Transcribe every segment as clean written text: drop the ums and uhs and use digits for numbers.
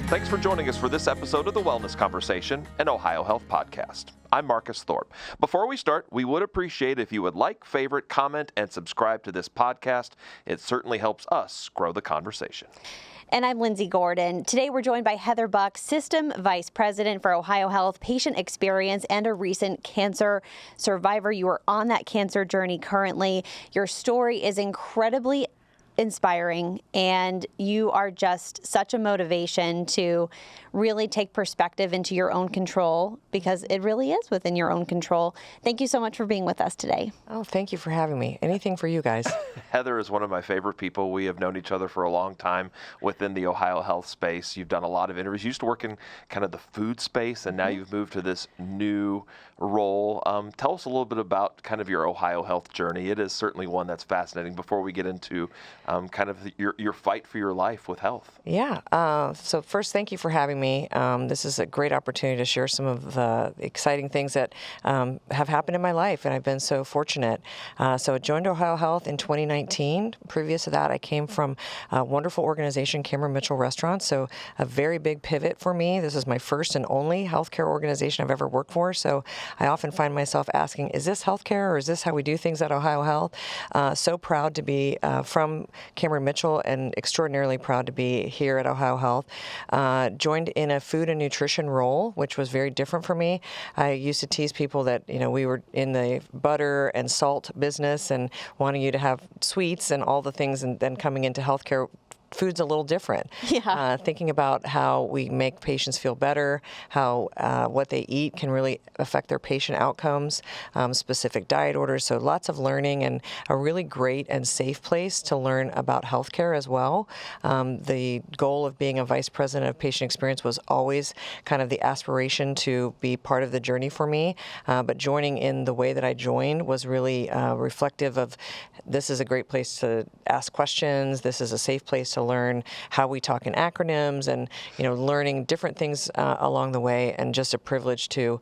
Thanks for joining us for this episode of The Wellness Conversation, an OhioHealth podcast. I'm Marcus Thorpe. Before we start, we would appreciate if you would like, favorite, comment, and subscribe to this podcast. It certainly helps us grow the conversation. And I'm Lindsey Gordon. Today we're joined by Heather Buck, System Vice President for OhioHealth Patient Experience and a recent cancer survivor. You are on that cancer journey currently. Your story is incredibly inspiring, and you are just such a motivation to really take perspective into your own control, because it really is within your own control. Thank you so much for being with us today. Oh, thank you for having me. Anything for you guys. Heather is one of my favorite people. We have known each other for a long time within the OhioHealth space. You've done a lot of interviews. You used to work in kind of the food space, and now you've moved to this new role. Tell us a little bit about kind of your OhioHealth journey. It is certainly one that's fascinating before we get into kind of your fight for your life with health. Yeah. So first, thank you for having me. This is a great opportunity to share some of the exciting things that have happened in my life, and I've been so fortunate. So I joined OhioHealth in 2019. Previous to that, I came from a wonderful organization, Cameron Mitchell Restaurants, so a very big pivot for me. This is my first and only healthcare organization I've ever worked for, so I often find myself asking, is this healthcare, or is this how we do things at OhioHealth? So proud to be from Cameron Mitchell, and extraordinarily proud to be here at OhioHealth. Joined in a food and nutrition role, which was very different for me. I used to tease people that, we were in the butter and salt business and wanting you to have sweets and all the things, and then coming into healthcare, food's a little different. Yeah. Thinking about how we make patients feel better, how what they eat can really affect their patient outcomes, specific diet orders. So lots of learning, and a really great and safe place to learn about healthcare as well. The goal of being a vice president of patient experience was always kind of the aspiration to be part of the journey for me. But joining in the way that I joined was really reflective of, this is a great place to ask questions. This is a safe place to learn how we talk in acronyms, and learning different things along the way, and just a privilege to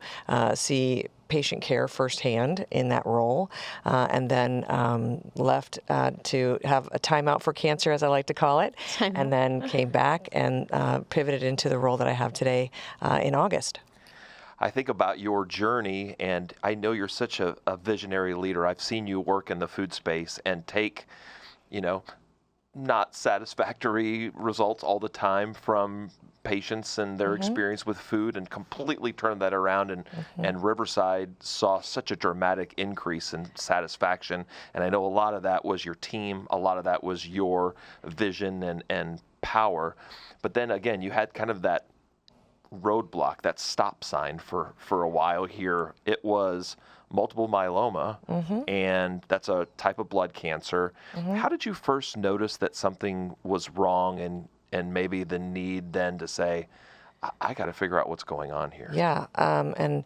see patient care firsthand in that role, and then left to have a timeout for cancer, as I like to call it, and then came back and pivoted into the role that I have today in August. I think about your journey, and I know you're such a visionary leader. I've seen you work in the food space and take, not satisfactory results all the time from patients and their experience with food, and completely turn that around. And Riverside saw such a dramatic increase in satisfaction. And I know a lot of that was your team. A lot of that was your vision and power. But then again, you had kind of that roadblock, that stop sign for a while here. It was multiple myeloma, and that's a type of blood cancer. How did you first notice that something was wrong, and maybe the need then to say, I got to figure out what's going on here? Yeah, and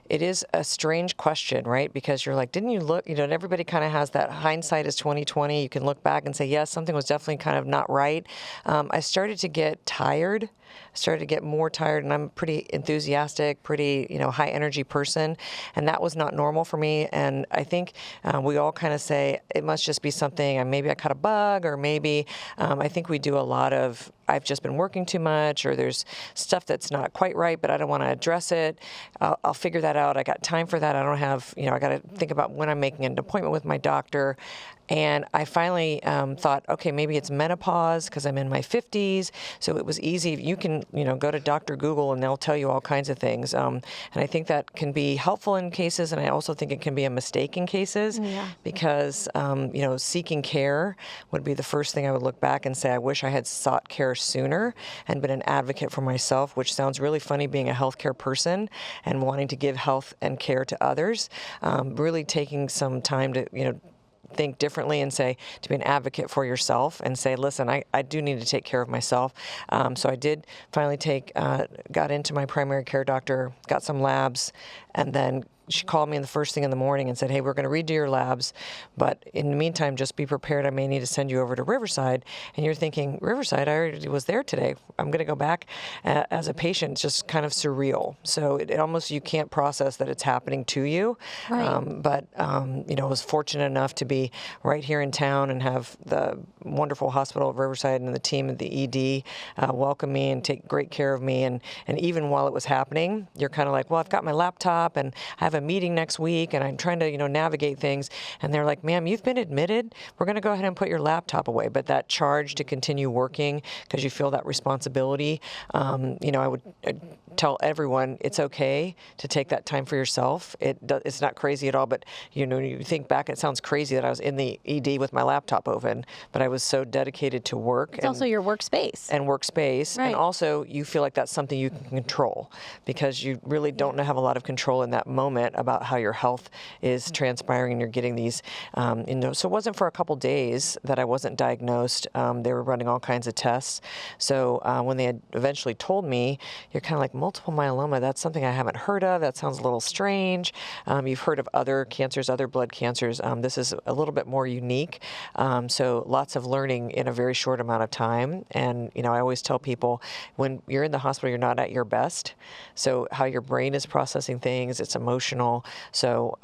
it is a strange question, right? Because you're like, didn't you look, and everybody kind of has that hindsight is 2020. You can look back and say, yes, something was definitely kind of not right. I started to get tired. Started to get more tired, and I'm a pretty enthusiastic, pretty, high energy person, and that was not normal for me. And I think we all kind of say it must just be something, maybe I caught a bug, or maybe I think we do a lot of, I've just been working too much, or there's stuff that's not quite right, but I don't want to address it. I'll figure that out. I got time for that. I don't have, I got to think about when I'm making an appointment with my doctor. And I finally thought, okay, maybe it's menopause because I'm in my 50s. So it was easy. You can, go to Dr. Google and they'll tell you all kinds of things. And I think that can be helpful in cases. And I also think it can be a mistake in cases because, seeking care would be the first thing I would look back and say, I wish I had sought care sooner and been an advocate for myself, which sounds really funny being a healthcare person and wanting to give health and care to others. Really taking some time to, think differently and say, to be an advocate for yourself and say, listen, I do need to take care of myself. So I did finally got into my primary care doctor, got some labs, and then she called me in the first thing in the morning and said, hey, we're going to redo your labs, but in the meantime, just be prepared. I may need to send you over to Riverside. And you're thinking, Riverside, I already was there today. I'm going to go back as a patient. It's just kind of surreal. So it almost, you can't process that it's happening to you. Right. But I was fortunate enough to be right here in town and have the wonderful hospital of Riverside and the team at the ED welcome me and take great care of me. And even while it was happening, you're kind of like, well, I've got my laptop and I have a meeting next week and I'm trying to, navigate things. And they're like, ma'am, you've been admitted. We're going to go ahead and put your laptop away. But that charge to continue working because you feel that responsibility, I would tell everyone it's okay to take that time for yourself. It's not crazy at all, but you think back, it sounds crazy that I was in the ED with my laptop open, but I was so dedicated to work. It's also your workspace. Right. And also you feel like that's something you can control because you really don't have a lot of control in that moment about how your health is transpiring and you're getting these, so it wasn't for a couple days that I wasn't diagnosed. They were running all kinds of tests. So when they had eventually told me, you're kind of like, multiple myeloma, that's something I haven't heard of. That sounds a little strange. You've heard of other cancers, other blood cancers. This is a little bit more unique. So lots of learning in a very short amount of time. And, I always tell people when you're in the hospital, you're not at your best. So how your brain is processing things, it's emotional. So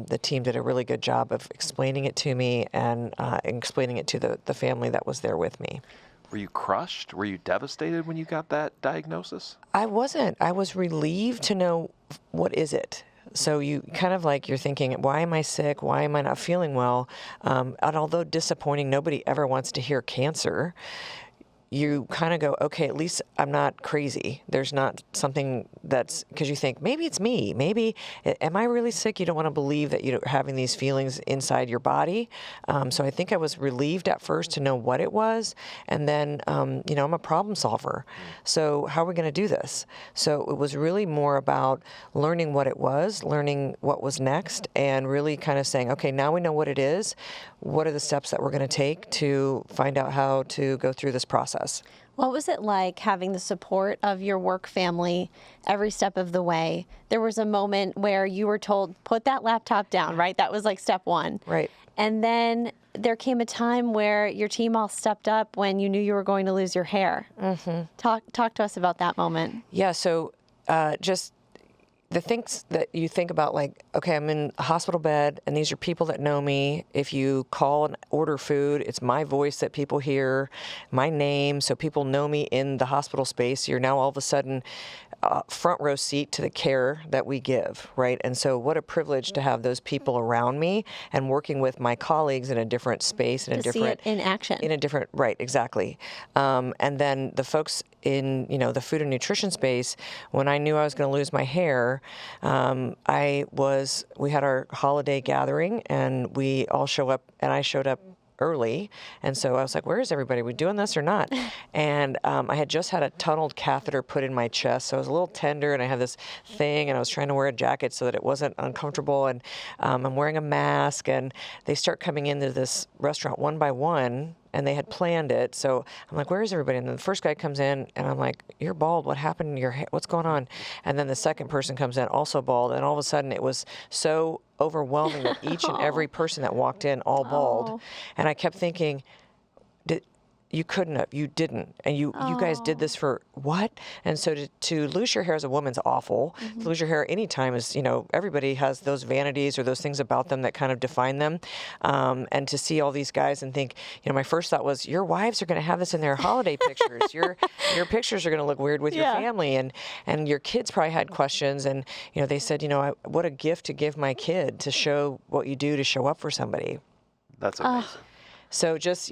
the team did a really good job of explaining it to me and explaining it to the family that was there with me. Were you crushed? Were you devastated when you got that diagnosis? I wasn't. I was relieved to know what is it. So you kind of like, you're thinking, why am I sick? Why am I not feeling well? And although disappointing, nobody ever wants to hear cancer. You kind of go, okay, at least I'm not crazy. There's not something that's, because you think, maybe it's me. Maybe, am I really sick? You don't want to believe that you're having these feelings inside your body. So I think I was relieved at first to know what it was. And then, I'm a problem solver. So how are we going to do this? So it was really more about learning what it was, learning what was next, and really kind of saying, okay, now we know what it is. What are the steps that we're going to take to find out how to go through this process? What was it like having the support of your work family every step of the way? There was a moment where you were told, put that laptop down, right? That was like step one. Right. And then there came a time where your team all stepped up when you knew you were going to lose your hair. Mm-hmm. Talk to us about that moment. Yeah, so just the things that you think about, like, okay, I'm in a hospital bed, and these are people that know me. If you call and order food, it's my voice that people hear, my name, so people know me in the hospital space. You're now all of a sudden front row seat to the care that we give, right? And so what a privilege to have those people around me and working with my colleagues in a different space, in a different... see it in action. In a different, right, exactly. And then the folks in, the food and nutrition space, when I knew I was going to lose my hair, we had our holiday gathering and we all show up, and I showed up early. And so I was like, where is everybody? Are we doing this or not? And I had just had a tunneled catheter put in my chest. So I was a little tender and I had this thing and I was trying to wear a jacket so that it wasn't uncomfortable. And I'm wearing a mask, and they start coming into this restaurant one by one. And they had planned it. So I'm like, where is everybody? And then the first guy comes in and I'm like, you're bald. What happened to your hair? What's going on? And then the second person comes in also bald. And all of a sudden it was so overwhelming that each and every person that walked in all bald. And I kept thinking, you couldn't have, you didn't. And you guys did this for what? And so to lose your hair as a woman's awful. Mm-hmm. To lose your hair any time is, everybody has those vanities or those things about them that kind of define them. And to see all these guys and think, my first thought was, your wives are going to have this in their holiday pictures. Your pictures are going to look weird with your family. And your kids probably had questions. And, they said, what a gift to give my kid to show what you do to show up for somebody. That's amazing. So just,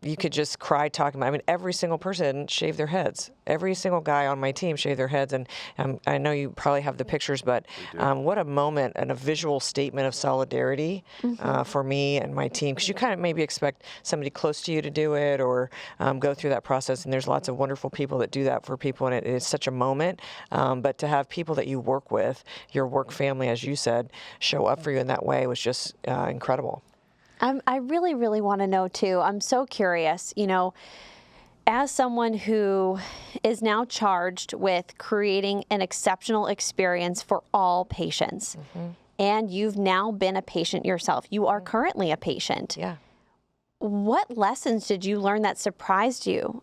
you could just cry talking about, every single person shaved their heads. Every single guy on my team shaved their heads. And I know you probably have the pictures, but what a moment and a visual statement of solidarity for me and my team. Because you kind of maybe expect somebody close to you to do it or go through that process. And there's lots of wonderful people that do that for people. And it is such a moment. But to have people that you work with, your work family, as you said, show up for you in that way was just incredible. I really, really want to know, too. I'm so curious, As someone who is now charged with creating an exceptional experience for all patients, and you've now been a patient yourself, you are currently a patient. Yeah. What lessons did you learn that surprised you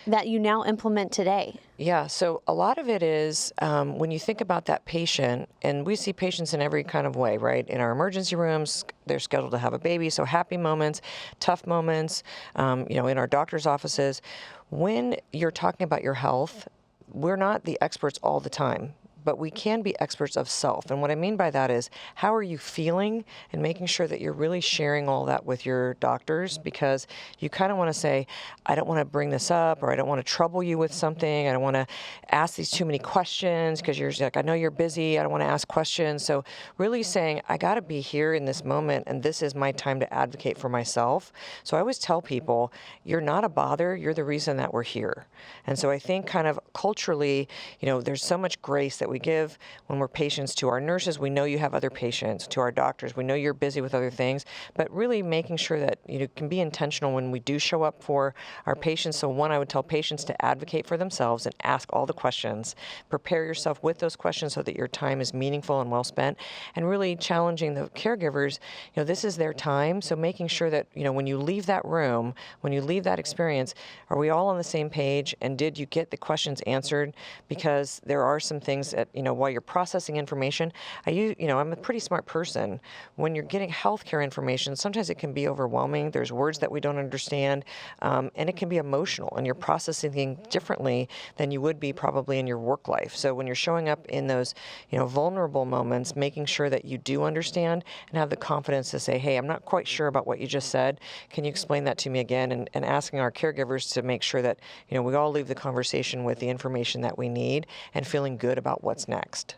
that you now implement today? Yeah, so a lot of it is when you think about that patient, and we see patients in every kind of way, right? In our emergency rooms, they're scheduled to have a baby, so happy moments, tough moments, in our doctor's offices. When you're talking about your health, we're not the experts all the time, but we can be experts of self. And what I mean by that is, how are you feeling, and making sure that you're really sharing all that with your doctors, because you kind of want to say, I don't want to bring this up, or I don't want to trouble you with something. I don't want to ask these too many questions because you're like, I know you're busy. I don't want to ask questions. So really saying, I got to be here in this moment, and this is my time to advocate for myself. So I always tell people, you're not a bother. You're the reason that we're here. And so I think kind of culturally, there's so much grace that we give when we're patients to our nurses. We know you have other patients. To our doctors, we know you're busy with other things, but really making sure that you can be intentional when we do show up for our patients. So one, I would tell patients to advocate for themselves and ask all the questions. Prepare yourself with those questions so that your time is meaningful and well spent, and really challenging the caregivers. This is their time, so making sure that when you leave that room, when you leave that experience, are we all on the same page, and did you get the questions answered? Because there are some things that while you're processing information, I'm a pretty smart person. When you're getting healthcare information, sometimes it can be overwhelming. There's words that we don't understand, and it can be emotional, and you're processing things differently than you would be probably in your work life. So when you're showing up in those, vulnerable moments, making sure that you do understand and have the confidence to say, hey, I'm not quite sure about what you just said. Can you explain that to me again? And asking our caregivers to make sure that, we all leave the conversation with the information that we need and feeling good about what's next.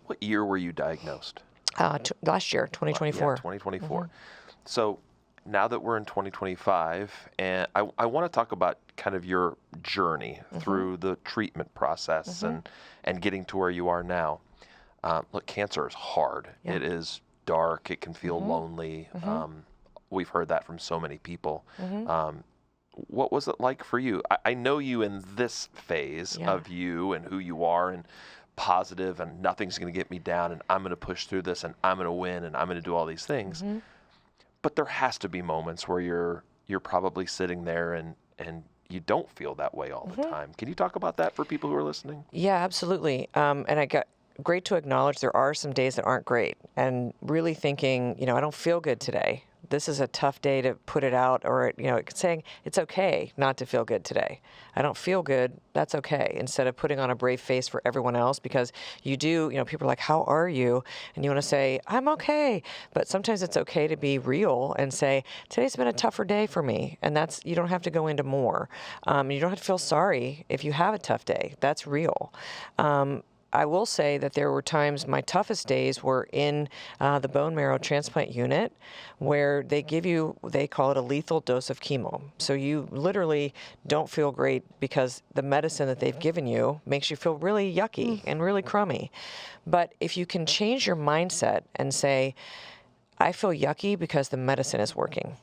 What year were you diagnosed? Last year, 2024. Yeah, 2024. So now that we're in 2025, and I want to talk about kind of your journey through the treatment process and getting to where you are now. Look, cancer is hard. Yeah. It is dark. It can feel lonely. We've heard that from so many people. What was it like for you? I know you in this phase of you and who you are, and positive, and nothing's going to get me down, and I'm going to push through this, and I'm going to win, and I'm going to do all these things. But there has to be moments where you're probably sitting there and you don't feel that way all the time. Can you talk about that for people who are listening? Yeah, absolutely. And I got great to acknowledge there are some days that aren't great, and really thinking, I don't feel good today. This is a tough day to put it out, or, saying it's okay not to feel good today. I don't feel good. That's okay. Instead of putting on a brave face for everyone else, because you do, people are like, how are you? And you want to say, I'm okay. But sometimes it's okay to be real and say, today's been a tougher day for me. And you don't have to go into more. You don't have to feel sorry if you have a tough day. That's real. I will say that there were times, my toughest days were in the bone marrow transplant unit, where they give you, they call it a lethal dose of chemo. So you literally don't feel great because the medicine that they've given you makes you feel really yucky and really crummy. But if you can change your mindset and say, I feel yucky because the medicine is working.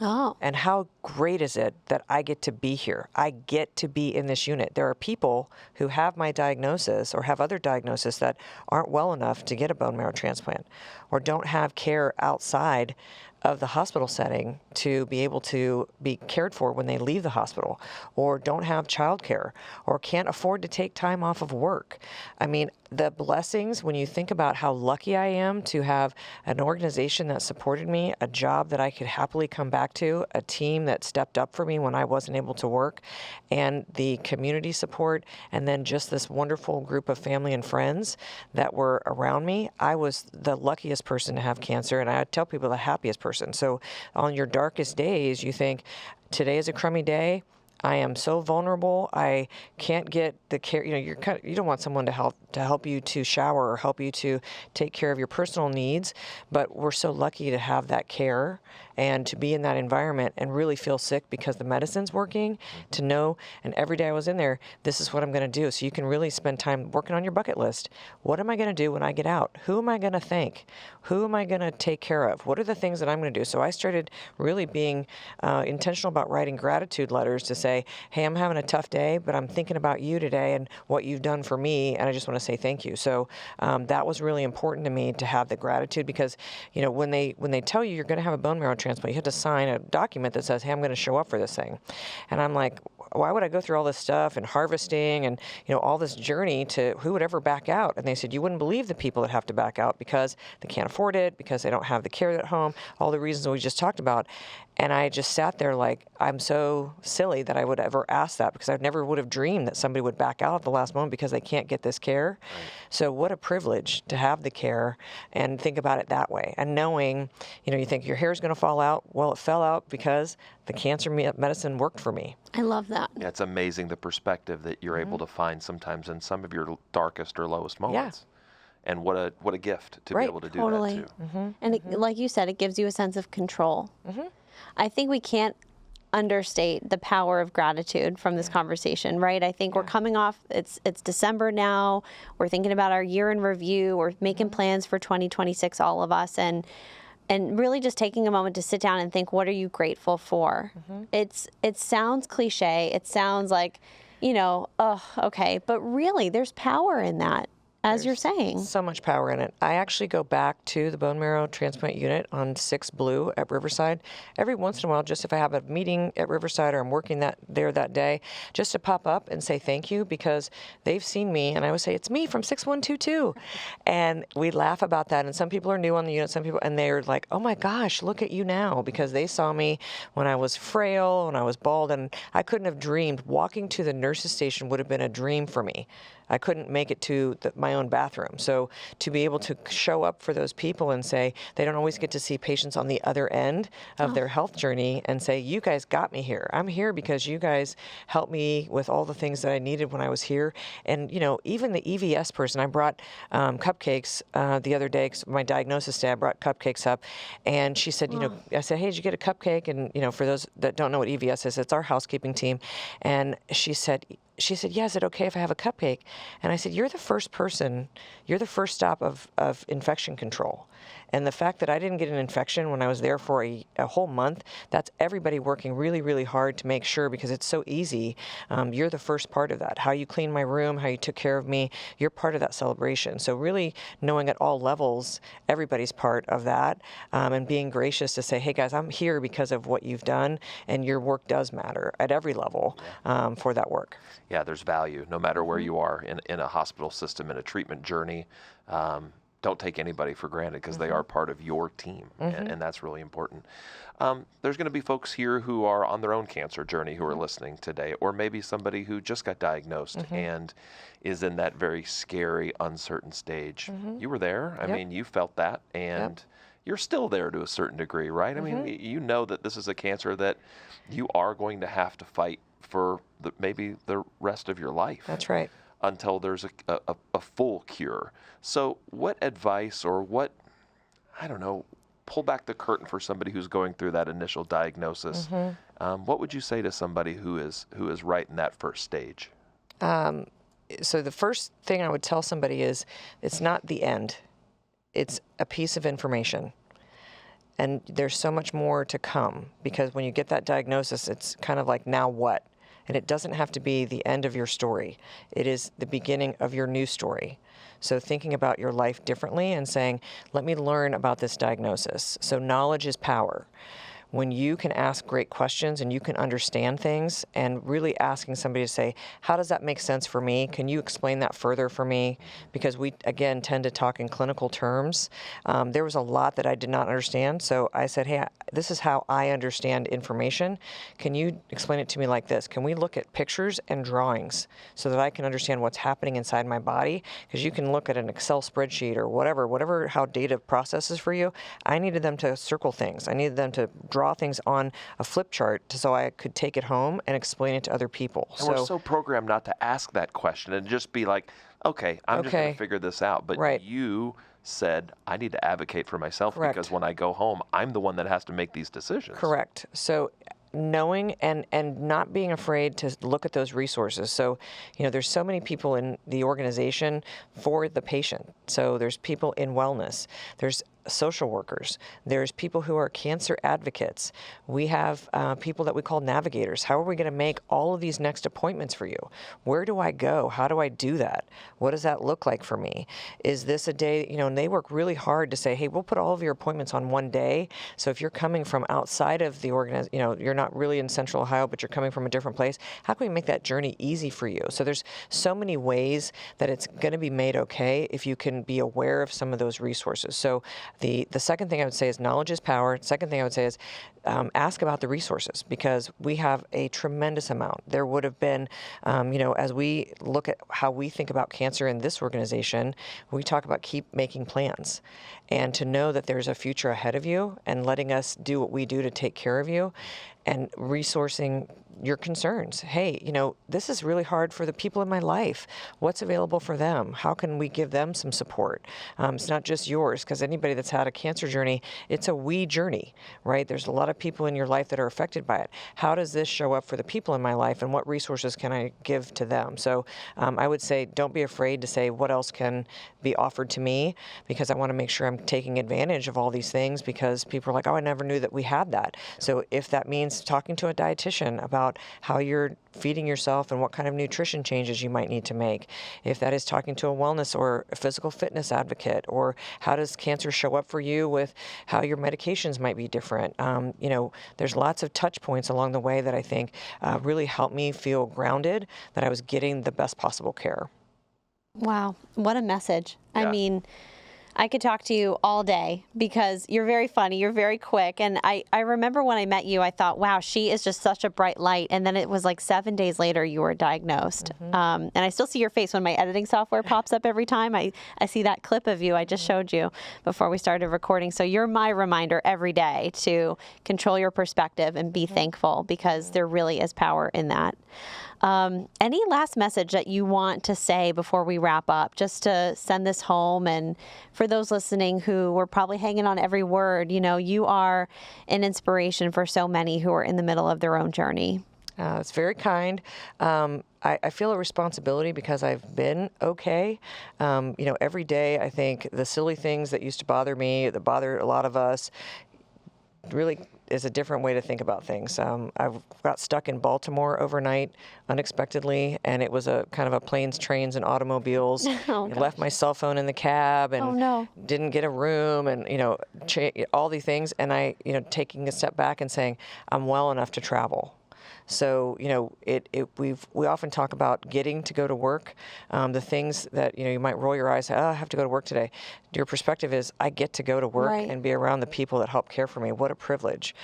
Oh. And how great is it that I get to be here? I get to be in this unit. There are people who have my diagnosis or have other diagnoses that aren't well enough to get a bone marrow transplant, or don't have care outside of the hospital setting to be able to be cared for when they leave the hospital, or don't have childcare, or can't afford to take time off of work. I mean, the blessings, when you think about how lucky I am to have an organization that supported me, a job that I could happily come back to, a team that stepped up for me when I wasn't able to work, and the community support, and then just this wonderful group of family and friends that were around me. I was the luckiest person to have cancer, and I tell people the happiest person. So on your darkest days, you think, today is a crummy day. I am so vulnerable. I can't get the care. You don't want someone to to help you to shower or help you to take care of your personal needs. But we're so lucky to have that care and to be in that environment and really feel sick because the medicine's working, to know, and every day I was in there, this is what I'm going to do. So you can really spend time working on your bucket list. What am I going to do when I get out? Who am I going to thank? Who am I going to take care of? What are the things that I'm going to do? So I started really being intentional about writing gratitude letters to say, hey, I'm having a tough day, but I'm thinking about you today and what you've done for me, and I just want to say thank you. So that was really important to me, to have the gratitude, because when they tell you you're going to have a bone marrow transplant, you have to sign a document that says, hey, I'm going to show up for this thing. And I'm like, why would I go through all this stuff and harvesting and all this journey to who would ever back out? And they said, you wouldn't believe the people that have to back out because they can't afford it, because they don't have the care at home, all the reasons we just talked about. And I just sat there like, I'm so silly that I would ever ask that, because I never would have dreamed that somebody would back out at the last moment because they can't get this care. Right. So what a privilege to have the care and think about it that way. And knowing, you think your hair's going to fall out. Well, it fell out because the cancer medicine worked for me. I love that. Yeah, it's amazing the perspective that you're able to find sometimes in some of your darkest or lowest moments. Yeah. And what a gift to be able to do that too. And like you said, it gives you a sense of control. I think we can't understate the power of gratitude from this conversation, right? I think we're coming off, it's December now. We're thinking about our year in review. We're making plans for 2026, all of us. And really just taking a moment to sit down and think, what are you grateful for? It sounds cliche. It sounds like, okay. But really, there's power in that. As you're saying. So much power in it. I actually go back to the bone marrow transplant unit on 6 Blue at Riverside every once in a while, just if I have a meeting at Riverside or I'm working there that day, just to pop up and say thank you, because they've seen me, and I would say, it's me from 6122. And we laugh about that. And some people are new on the unit, some people, and they're like, oh my gosh, look at you now, because they saw me when I was frail, when I was bald, and I couldn't have dreamed. Walking to the nurse's station would have been a dream for me. I couldn't make it to my own bathroom. So to be able to show up for those people and say, they don't always get to see patients on the other end of their health journey, and say, you guys got me here. I'm here because you guys helped me with all the things that I needed when I was here. And, even the EVS person, I brought cupcakes the other day, 'cause my diagnosis day, I brought cupcakes up. And she said, I said, hey, did you get a cupcake? And, for those that don't know what EVS is, it's our housekeeping team. And she said, yeah, is it okay if I have a cupcake? And I said, you're the first stop of infection control. And the fact that I didn't get an infection when I was there for a whole month, that's everybody working really, really hard to make sure, because it's so easy. You're the first part of that. How you cleaned my room, how you took care of me, you're part of that celebration. So really knowing at all levels, everybody's part of that, and being gracious to say, hey guys, I'm here because of what you've done, and your work does matter at every level for that work. Yeah, there's value no matter where you are in a hospital system, in a treatment journey. Don't take anybody for granted, because they are part of your team, and that's really important. There's going to be folks here who are on their own cancer journey who are listening today, or maybe somebody who just got diagnosed and is in that very scary, uncertain stage. You were there. I mean, you felt that, and you're still there to a certain degree, right? I mean, you know that this is a cancer that you are going to have to fight for maybe the rest of your life. That's right. Until there's a full cure. So what advice, or what, pull back the curtain for somebody who's going through that initial diagnosis. What would you say to somebody who is right in that first stage? So the first thing I would tell somebody is, it's not the end. It's a piece of information. And there's so much more to come, because when you get that diagnosis, it's kind of like, now what? And it doesn't have to be the end of your story. It is the beginning of your new story. So thinking about your life differently and saying, let me learn about this diagnosis. So knowledge is power. When you can ask great questions and you can understand things, and really asking somebody to say, how does that make sense for me? Can you explain that further for me? Because we, again, tend to talk in clinical terms. There was a lot that I did not understand. So I said, hey, this is how I understand information. Can you explain it to me like this? Can we look at pictures and drawings so that I can understand what's happening inside my body? Because you can look at an Excel spreadsheet or whatever how data processes for you. I needed them to circle things. I needed them to draw things on a flip chart so I could take it home and explain it to other people. And we're so programmed not to ask that question and just be like, okay, I'm just going Okay. to figure this out. But Right. you said, I need to advocate for myself Correct. because when I go home, I'm the one that has to make these decisions. Correct. So knowing and not being afraid to look at those resources. So, there's so many people in the organization for the patient. So there's people in wellness. There's social workers. There's people who are cancer advocates. We have people that we call navigators. How are we going to make all of these next appointments for you? Where do I go? How do I do that? What does that look like for me? Is this a day, and they work really hard to say, hey, we'll put all of your appointments on one day. So if you're coming from outside of the organization, you're not really in Central Ohio, but you're coming from a different place, how can we make that journey easy for you? So there's so many ways that it's going to be made okay if you can be aware of some of those resources. So the second thing I would say is knowledge is power. Second thing I would say is ask about the resources, because we have a tremendous amount. There would have been, as we look at how we think about cancer in this organization, we talk about keep making plans, and to know that there's a future ahead of you and letting us do what we do to take care of you and resourcing your concerns. Hey, this is really hard for the people in my life. What's available for them? How can we give them some support? It's not just yours, because anybody that's had a cancer journey, it's a we journey, right? There's a lot of people in your life that are affected by it. How does this show up for the people in my life, and what resources can I give to them? So I would say don't be afraid to say what else can be offered to me, because I want to make sure I'm taking advantage of all these things, because people are like, oh, I never knew that we had that. So if that means talking to a dietitian about how you're feeding yourself and what kind of nutrition changes you might need to make, if that is talking to a wellness or a physical fitness advocate, or how does cancer show up for you with how your medications might be different. There's lots of touch points along the way that I think really helped me feel grounded, that I was getting the best possible care. Wow, what a message. Yeah. I mean, I could talk to you all day because you're very funny, you're very quick. And I remember when I met you, I thought, wow, she is just such a bright light. And then it was like 7 days later you were diagnosed. And I still see your face when my editing software pops up every time. I see that clip of you I just showed you before we started recording. So you're my reminder every day to control your perspective and be thankful, because there really is power in that. Any last message that you want to say before we wrap up, just to send this home? And for those listening who were probably hanging on every word, you are an inspiration for so many who are in the middle of their own journey. It's very kind. I feel a responsibility because I've been okay. Every day I think the silly things that used to bother me, that bother a lot of us, really is a different way to think about things. I got stuck in Baltimore overnight unexpectedly, and it was a kind of a planes, trains, and automobiles. I left my cell phone in the cab and didn't get a room, and all these things. And I, taking a step back and saying, I'm well enough to travel. So, we often talk about getting to go to work, the things that, you might roll your eyes, say, oh, I have to go to work today. Your perspective is, I get to go to work and be around the people that help care for me. What a privilege.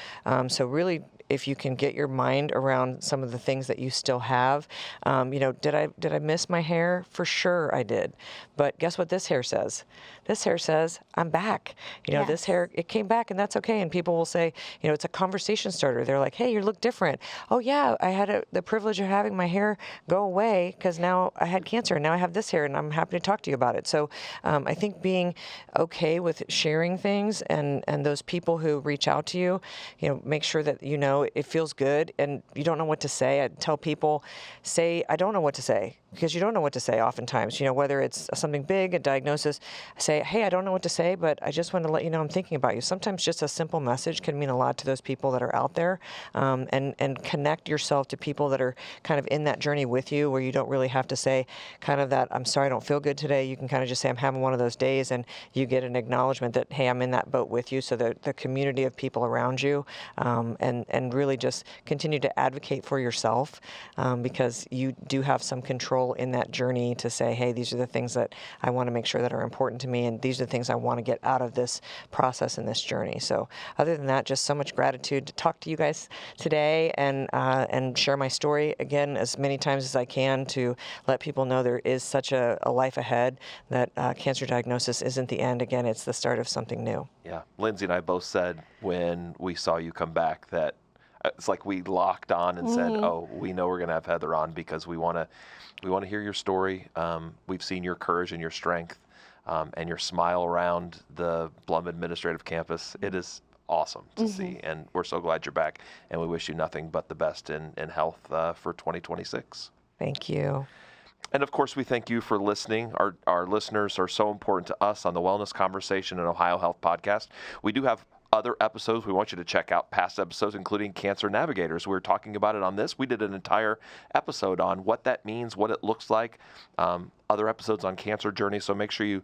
So really, if you can get your mind around some of the things that you still have, did I miss my hair? For sure I did. But guess what this hair says? This hair says, I'm back. This hair, it came back, and that's okay. And people will say, it's a conversation starter. They're like, hey, you look different. Oh yeah, I had the privilege of having my hair go away because now I had cancer, and now I have this hair, and I'm happy to talk to you about it. So I think being okay with sharing things, and those people who reach out to you, make sure that it feels good, and you don't know what to say. I tell people, say, I don't know what to say, because you don't know what to say oftentimes, whether it's something big, a diagnosis. Say, hey, I don't know what to say, but I just want to let you know I'm thinking about you. Sometimes just a simple message can mean a lot to those people that are out there, and connect yourself to people that are kind of in that journey with you, where you don't really have to say kind of that, I'm sorry, I don't feel good today. You can kind of just say, I'm having one of those days, and you get an acknowledgement that, hey, I'm in that boat with you. So the community of people around you, and really just continue to advocate for yourself, because you do have some control in that journey to say, hey, these are the things that I want to make sure that are important to me, and these are the things I want to get out of this process and this journey. So other than that, just so much gratitude to talk to you guys today, and share my story again as many times as I can, to let people know there is such a life ahead, that cancer diagnosis isn't the end. Again, it's the start of something new. Yeah. Lindsey and I both said when we saw you come back that it's like we locked on and said, oh, we know we're going to have Heather on because we want to hear your story. We've seen your courage and your strength and your smile around the Blum Administrative Campus. It is awesome to see, and we're so glad you're back, and we wish you nothing but the best in health for 2026. Thank you. And of course, we thank you for listening. Our listeners are so important to us on the Wellness Conversation and Ohio Health podcast. We do have other episodes. We want you to check out past episodes, including Cancer Navigators. We were talking about it on this. We did an entire episode on what that means, what it looks like, other episodes on cancer journey. So make sure you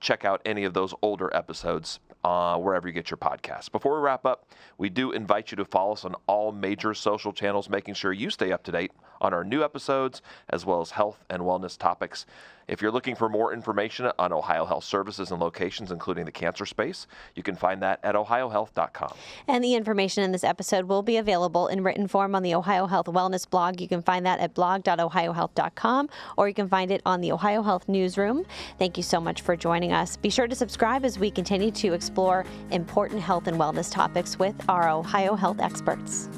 check out any of those older episodes wherever you get your podcasts. Before we wrap up, we do invite you to follow us on all major social channels, making sure you stay up to date on our new episodes, as well as health and wellness topics. If you're looking for more information on Ohio Health services and locations, including the cancer space, you can find that at ohiohealth.com. And the information in this episode will be available in written form on the Ohio Health Wellness blog. You can find that at blog.ohiohealth.com, or you can find it on the Ohio Health Newsroom. Thank you so much for joining us. Be sure to subscribe as we continue to explore important health and wellness topics with our Ohio Health experts.